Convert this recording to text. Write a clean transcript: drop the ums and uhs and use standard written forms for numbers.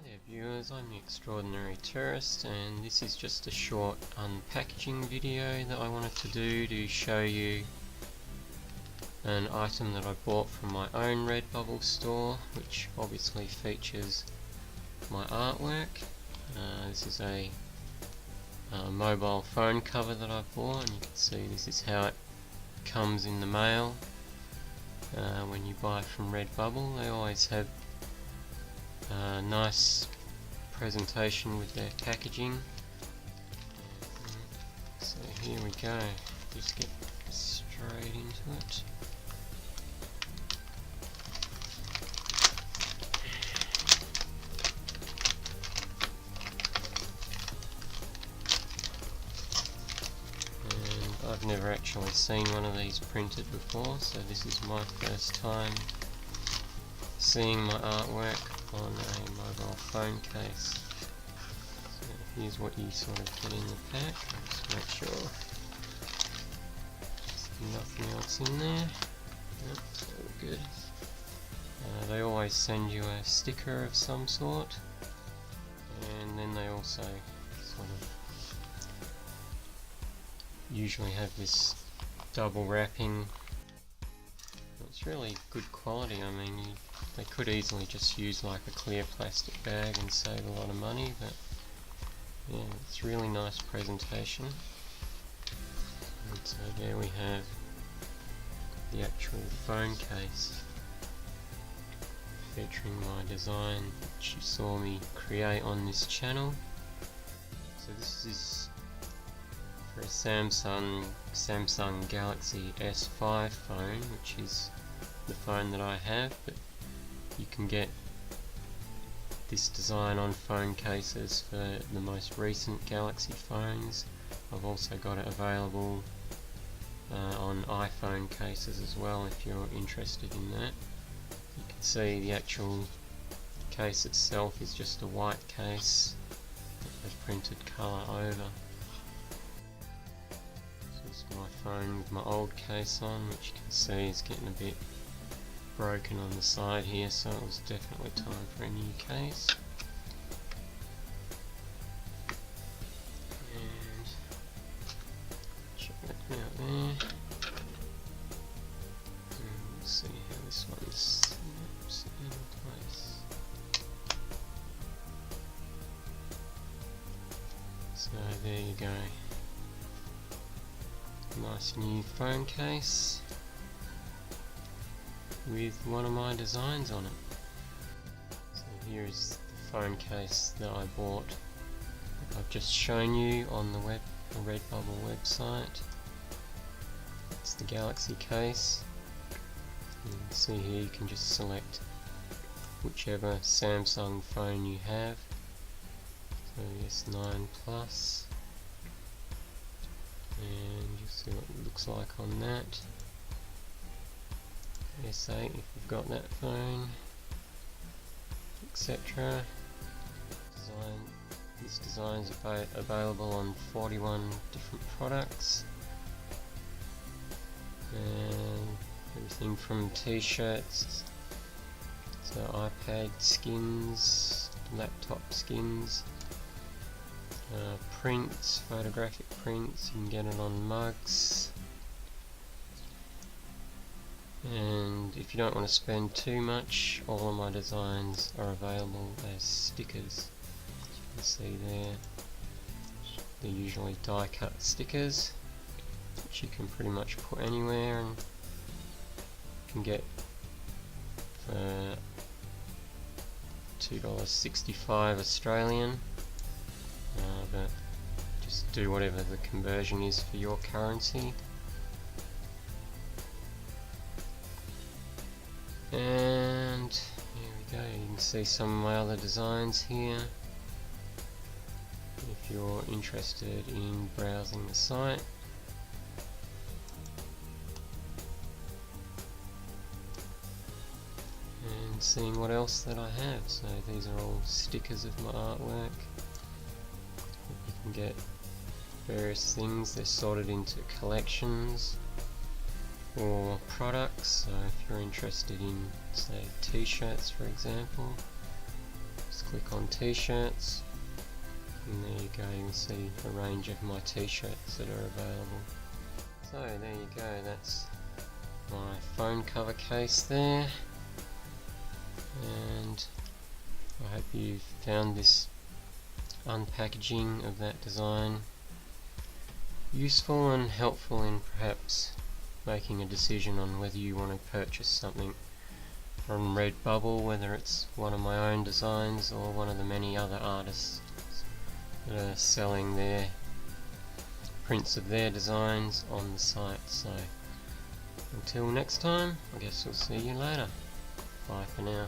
there viewers, I'm the Extraordinary Tourist, and this is just a short unpackaging video that I wanted to do to show you an item that I bought from my own RedBubble store, which obviously features my artwork. This is a mobile phone cover that I bought, and you can see this is how it comes in the mail. When you buy from RedBubble, they always have a nice presentation with their packaging. So here we go, just get straight into it. And I've never actually seen one of these printed before, so this is my first time seeing my artwork on a mobile phone case. So here's what you sort of get in the pack. I'll just make sure there's nothing else in there. Yep, it's all good. They always send you a sticker of some sort, and then they also sort of usually have this double wrapping. It's really good quality. I mean, they could easily just use like a clear plastic bag and save a lot of money, but yeah, it's really nice presentation. And so there we have the actual phone case featuring my design, which you saw me create on this channel. So this is for a Samsung Galaxy S5 phone, which is the phone that I have, but you can get this design on phone cases for the most recent Galaxy phones. I've also got it available on iPhone cases as well, if you're interested in that. You can see the actual case itself is just a white case that they've printed colour over. So this is my phone with my old case on, which you can see is getting a bit broken on the side here, so it was definitely time for a new case. And check that out there. And we'll see how this one snaps in place. So there you go. Nice new phone case with one of my designs on it. So here is the phone case that I bought, that I've just shown you on the RedBubble website. It's the Galaxy case. You can see here you can just select whichever Samsung phone you have. So S9 Plus, and you'll see what it looks like on that. S8 if you've got that phone, etc. This design is available on 41 different products, and everything from t-shirts to iPad skins, laptop skins, prints, photographic prints. You can get it on mugs. And if you don't want to spend too much, all of my designs are available as stickers. As you can see there, they're usually die cut stickers, which you can pretty much put anywhere, and you can get for $2.65 Australian, but just do whatever the conversion is for your currency. And here we go, you can see some of my other designs here if you're interested in browsing the site. And seeing what else that I have. So these are all stickers of my artwork. You can get various things, they're sorted into collections or products. So if you're interested in, say, t-shirts for example, just click on t-shirts, and there you go, you can see a range of my t-shirts that are available. So there you go, that's my phone cover case there, and I hope you've found this unpackaging of that design useful and helpful in perhaps making a decision on whether you want to purchase something from RedBubble, whether it's one of my own designs or one of the many other artists that are selling their prints of their designs on the site. So until next time, I guess we'll see you later. Bye for now.